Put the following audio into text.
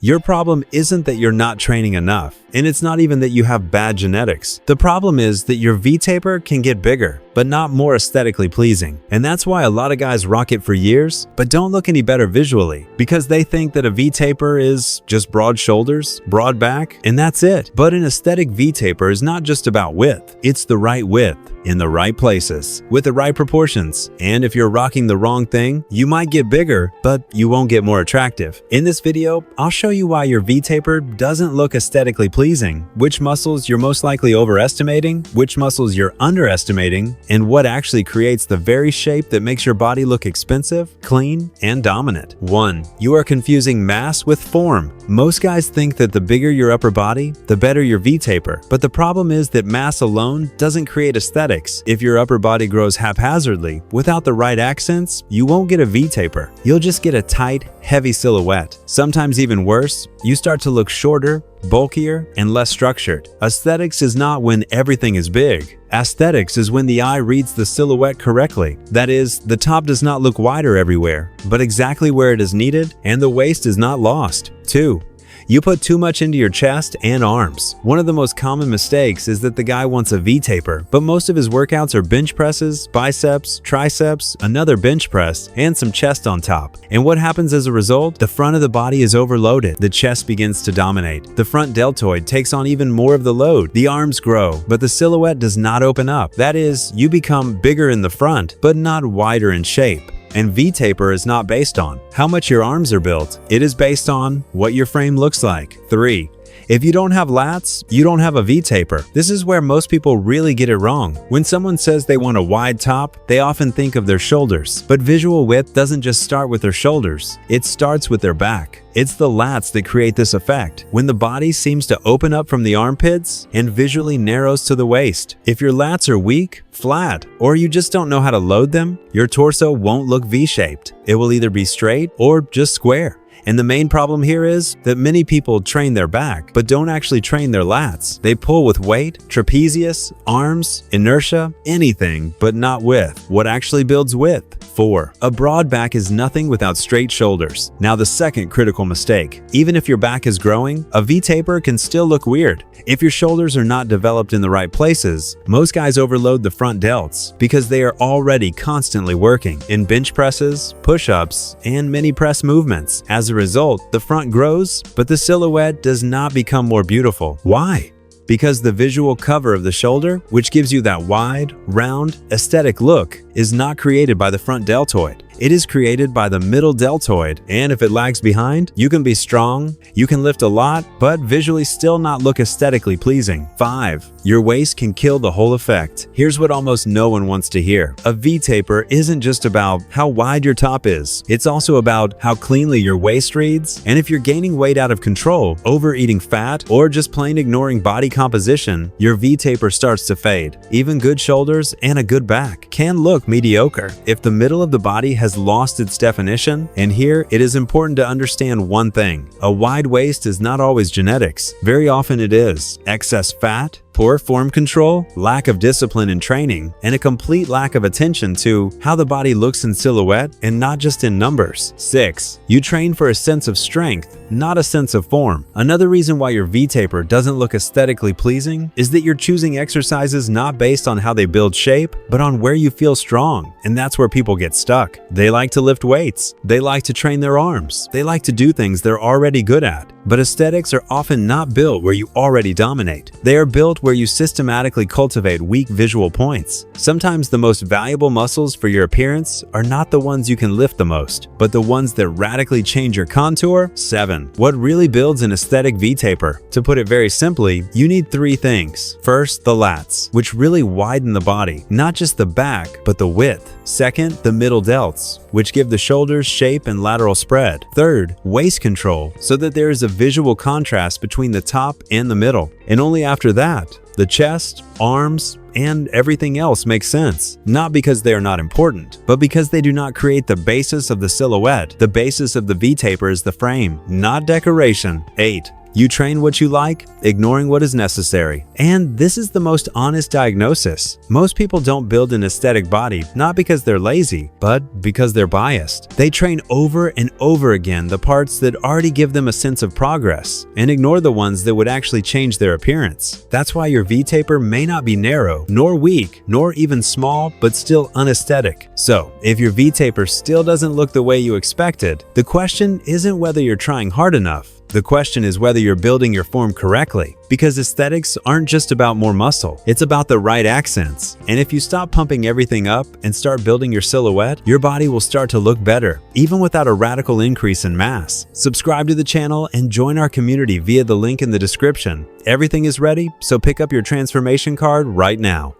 Your problem isn't that you're not training enough, and it's not even that you have bad genetics. The problem is that your V-taper can get bigger, but not more aesthetically pleasing. And that's why a lot of guys rock it for years, but don't look any better visually, because they think that a V-taper is just broad shoulders, broad back, and that's it. But an aesthetic V-taper is not just about width, it's the right width, in the right places, with the right proportions. And if you're rocking the wrong thing, you might get bigger, but you won't get more attractive. In this video, I'll show you why your V-taper doesn't look aesthetically pleasing, which muscles you're most likely overestimating, which muscles you're underestimating, and what actually creates the very shape that makes your body look expensive, clean, and dominant. 1. You are confusing mass with form. Most guys think that the bigger your upper body, the better your V-taper, but the problem is that mass alone doesn't create aesthetics. If your upper body grows haphazardly, without the right accents, you won't get a V-taper. You'll just get a tight, heavy silhouette. Sometimes even worse, you start to look shorter, bulkier, and less structured. Aesthetics is not when everything is big. Aesthetics is when the eye reads the silhouette correctly. That is, the top does not look wider everywhere, but exactly where it is needed, and the waist is not lost. 2. You put too much into your chest and arms. One of the most common mistakes is that the guy wants a V-taper, but most of his workouts are bench presses, biceps, triceps, another bench press, and some chest on top. And what happens as a result? The front of the body is overloaded. The chest begins to dominate. The front deltoid takes on even more of the load. The arms grow, but the silhouette does not open up. That is, you become bigger in the front, but not wider in shape. And V-taper is not based on how much your arms are built. It is based on what your frame looks like. 3. If you don't have lats, you don't have a V-taper. This is where most people really get it wrong. When someone says they want a wide top, they often think of their shoulders. But visual width doesn't just start with their shoulders. It starts with their back. It's the lats that create this effect, when the body seems to open up from the armpits and visually narrows to the waist. If your lats are weak, flat, or you just don't know how to load them, your torso won't look V-shaped. It will either be straight or just square. And the main problem here is that many people train their back, but don't actually train their lats. They pull with weight, trapezius, arms, inertia, anything, but not width. What actually builds width? 4. A broad back is nothing without straight shoulders. Now the second critical mistake. Even if your back is growing, a V-taper can still look weird. If your shoulders are not developed in the right places, most guys overload the front delts because they are already constantly working in bench presses, push-ups, and many press movements. As a result, the front grows, but the silhouette does not become more beautiful. Why? Because the visual cover of the shoulder, which gives you that wide, round, aesthetic look, is not created by the front deltoid. It is created by the middle deltoid, and if it lags behind, you can be strong, you can lift a lot, but visually still not look aesthetically pleasing. 5. Your waist can kill the whole effect. Here's what almost no one wants to hear. A V-taper isn't just about how wide your top is. It's also about how cleanly your waist reads, and if you're gaining weight out of control, overeating fat, or just plain ignoring body composition, your V-taper starts to fade. Even good shoulders and a good back can look mediocre if the middle of the body has lost its definition. And here it is important to understand one thing. A wide waist is not always genetics. Very often it is excess fat, poor form control, lack of discipline in training, and a complete lack of attention to how the body looks in silhouette and not just in numbers. 6. You train for a sense of strength, not a sense of form. Another reason why your V-taper doesn't look aesthetically pleasing is that you're choosing exercises not based on how they build shape, but on where you feel strong. And that's where people get stuck. They like to lift weights. They like to train their arms. They like to do things they're already good at. But aesthetics are often not built where you already dominate. They are built where you systematically cultivate weak visual points. Sometimes the most valuable muscles for your appearance are not the ones you can lift the most, but the ones that radically change your contour. 7. What really builds an aesthetic V-taper? To put it very simply, you need 3 things. First, the lats, which really widen the body, not just the back, but the width. Second, the middle delts, which give the shoulders shape and lateral spread. Third, waist control, so that there is a visual contrast between the top and the middle. And only after that, the chest, arms, and everything else makes sense. Not because they are not important, but because they do not create the basis of the silhouette. The basis of the V-taper is the frame, not decoration. 8. You train what you like, ignoring what is necessary. And this is the most honest diagnosis. Most people don't build an aesthetic body not because they're lazy, but because they're biased. They train over and over again the parts that already give them a sense of progress and ignore the ones that would actually change their appearance. That's why your V-taper may not be narrow, nor weak, nor even small, but still unaesthetic. So, if your V-taper still doesn't look the way you expected, the question isn't whether you're trying hard enough. The question is whether you're building your form correctly, because aesthetics aren't just about more muscle, it's about the right accents. And if you stop pumping everything up and start building your silhouette, your body will start to look better, even without a radical increase in mass. Subscribe to the channel and join our community via the link in the description. Everything is ready, so pick up your transformation card right now.